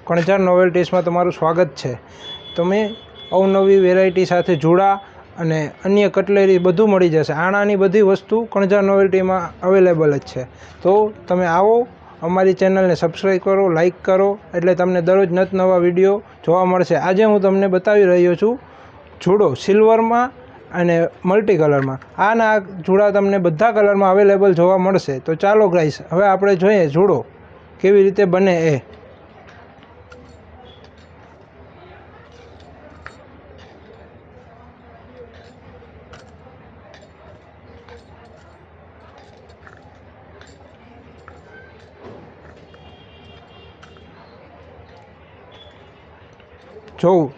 કણઝાર નોવેલ્ટીઝમાં તમારું સ્વાગત છે। તમે અવનવી વેરાયટી સાથે જોડા અને અન્ય કટલેરી બધું મળી જશે। આણાની બધી વસ્તુ કણઝાર નોવેલ્ટીમાં અવેલેબલ જ છે। તો તમે આવો, અમારી ચેનલને સબસ્ક્રાઈબ કરો, લાઇક કરો, એટલે તમને દરરોજ નવા વિડીયો જોવા મળશે। આજે હું તમને બતાવી રહ્યો છું જોડો સિલ્વરમાં અને મલ્ટી કલરમાં। આના જોડા તમને બધા કલરમાં અવેલેબલ જોવા મળશે। તો ચાલો ગાઈસ, હવે આપણે જોઈએ જોડો કેવી રીતે બને એ। જો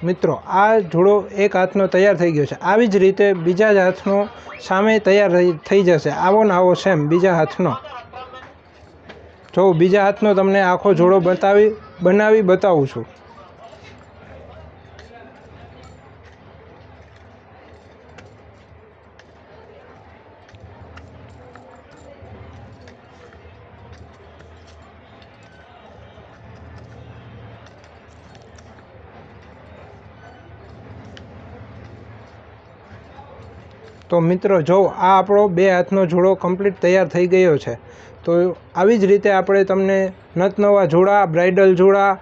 મિત્રો, આ જોડો એક હાથનો તૈયાર થઈ ગયો છે। આવી જ રીતે બીજા જ હાથનો સામે તૈયાર થઈ જશે, આવો ને આવો સેમ બીજા હાથનો। જો બીજા હાથનો તમને આખો જોડો બનાવી બતાવું છું। તો મિત્રો જો આ આપણો બે હાથનો જોડો કમ્પ્લીટ તૈયાર થઈ ગયો છે। તો આવી જ રીતે આપણે તમને નવા જોડા, બ્રાઇડલ જોડા,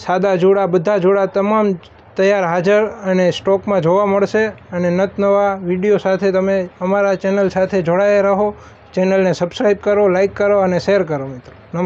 સાદા જોડા, બધા જોડા તમામ તૈયાર હાજર અને સ્ટોકમાં જોવા મળશે। અને નવા વિડીયો સાથે તમે અમારા ચેનલ સાથે જોડાયા રહો। ચેનલને સબસ્ક્રાઈબ કરો, લાઇક કરો અને શેર કરો મિત્રો। નમસ્કાર।